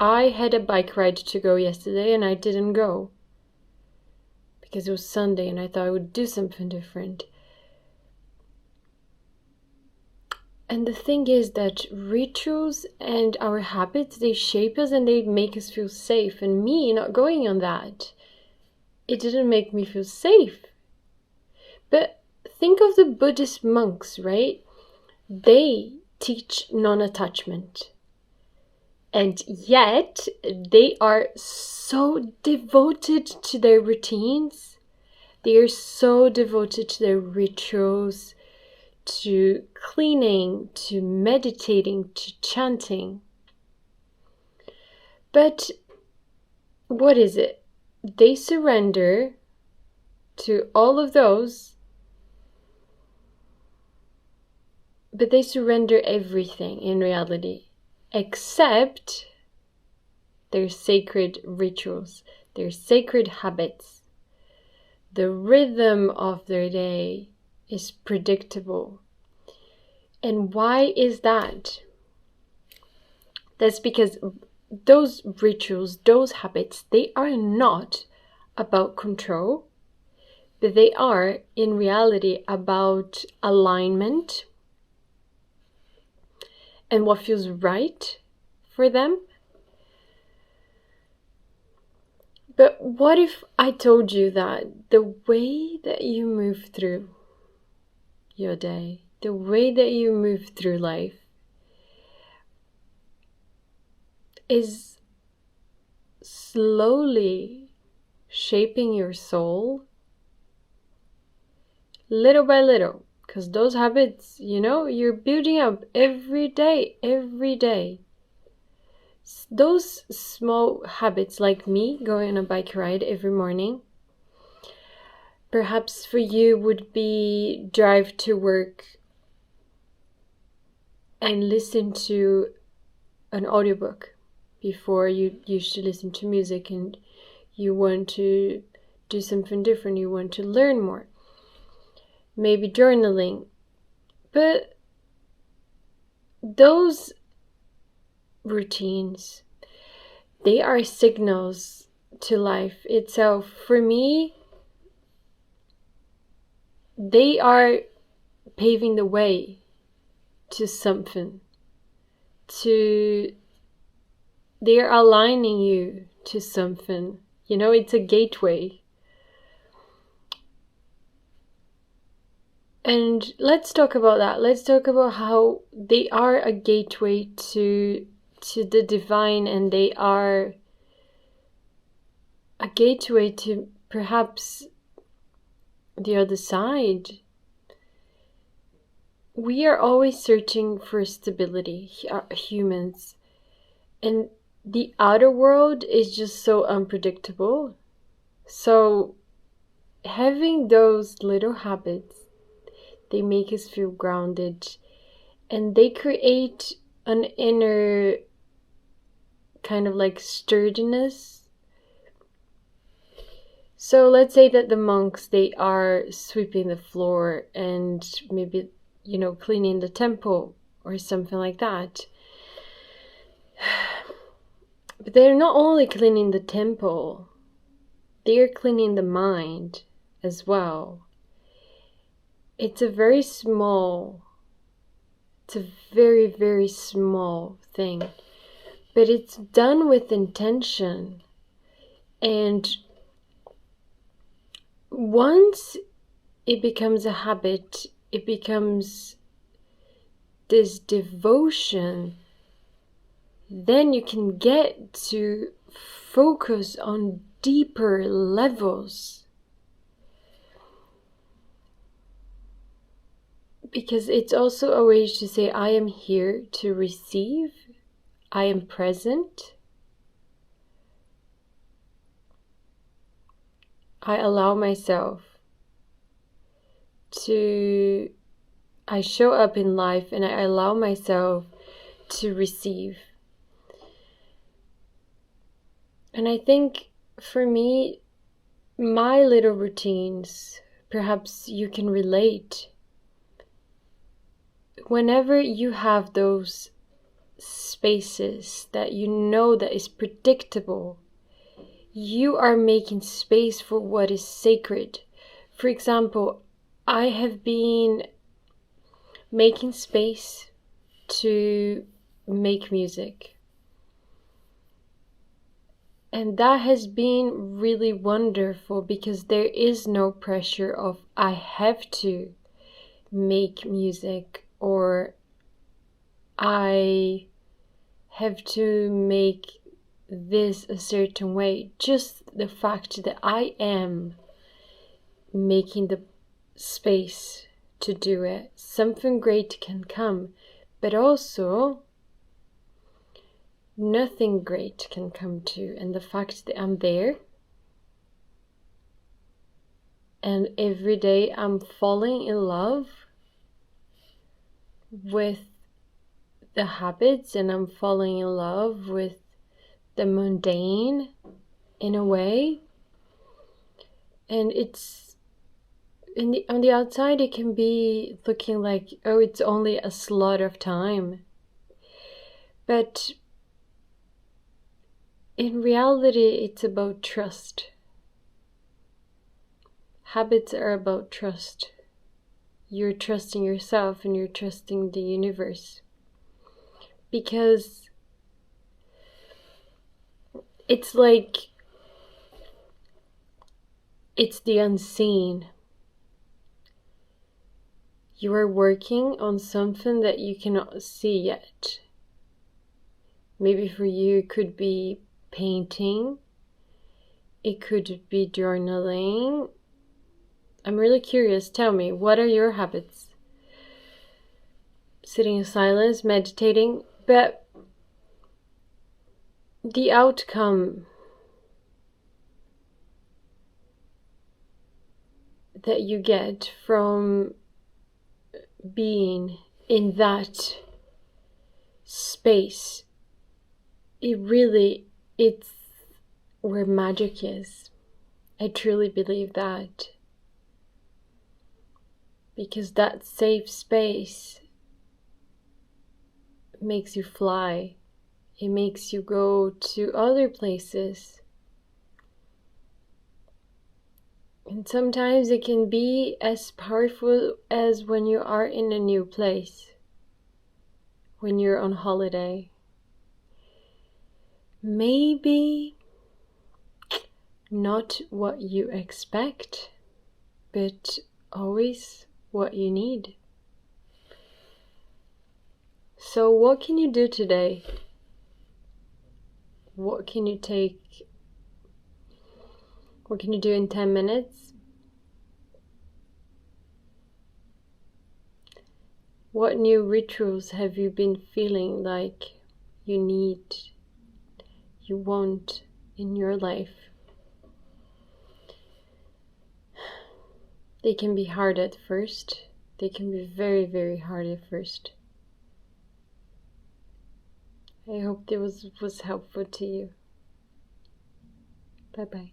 I had a bike ride to go yesterday and I didn't go because it was Sunday and I thought I would do something different. And the thing is that rituals and our habits, they shape us and they make us feel safe. And me not going on that, it didn't make me feel safe. But think of the Buddhist monks, right? They teach non-attachment. And yet, they are so devoted to their routines. They are so devoted to their rituals, to cleaning, to meditating, to chanting. But what is it? They surrender to all of those, but they surrender everything in reality, except their sacred rituals, their sacred habits. The rhythm of their day is predictable. And why is that? That's because those rituals, those habits, they are not about control, but they are in reality about alignment and what feels right for them. But what if I told you that the way that you move through your day, the way that you move through life is slowly shaping your soul little by little? Because those habits, you're building up every day. Those small habits, like me going on a bike ride every morning, perhaps for you would be drive to work and listen to an audiobook before you used to listen to music, and you want to do something different, you want to learn more. Maybe journaling. But those routines, they are signals to life itself. For me, they are paving the way to something. They are aligning you to something. It's a gateway. And let's talk about that. Let's talk about how they are a gateway to the divine, and they are a gateway to perhaps the other side. We are always searching for stability, humans, and the outer world is just so unpredictable. So having those little habits, they make us feel grounded, and they create an inner kind of like sturdiness. So let's say that the monks, they are sweeping the floor and maybe, cleaning the temple or something like that. But they're not only cleaning the temple, they're cleaning the mind as well. It's a very, very small thing, but it's done with intention. And once it becomes a habit, it becomes this devotion, then you can get to focus on deeper levels. Because it's also a way to say, I am here to receive, I am present, I allow myself to, I show up in life and I allow myself to receive. And I think for me, my little routines, perhaps you can relate. Whenever you have those spaces that you know that is predictable, you are making space for what is sacred. For example, I have been making space to make music. And that has been really wonderful because there is no pressure of I have to make music or I have to make this a certain way. Just the fact that I am making the space to do it, something great can come. But also, nothing great can come too. And the fact that I'm there and every day I'm falling in love with the habits and I'm falling in love with the mundane in a way. And it's on the outside it can be looking like, oh, it's only a slot of time. But in reality, it's about trust. Habits are about trust. You're trusting yourself and you're trusting the universe. Because it's like it's the unseen. You are working on something that you cannot see yet. Maybe for you it could be painting. It could be journaling. I'm really curious. Tell me, what are your habits? Sitting in silence, meditating, but the outcome that you get from being in that space, it's where magic is. I truly believe that. Because that safe space makes you fly. It makes you go to other places. And sometimes it can be as powerful as when you are in a new place. When you're on holiday. Maybe not what you expect, but always what you need. So what can you do today? What can you do in 10 minutes? What new rituals have you been feeling like you need, you want in your life? They can be hard at first. They can be very, very hard at first. I hope it was helpful to you. Bye-bye.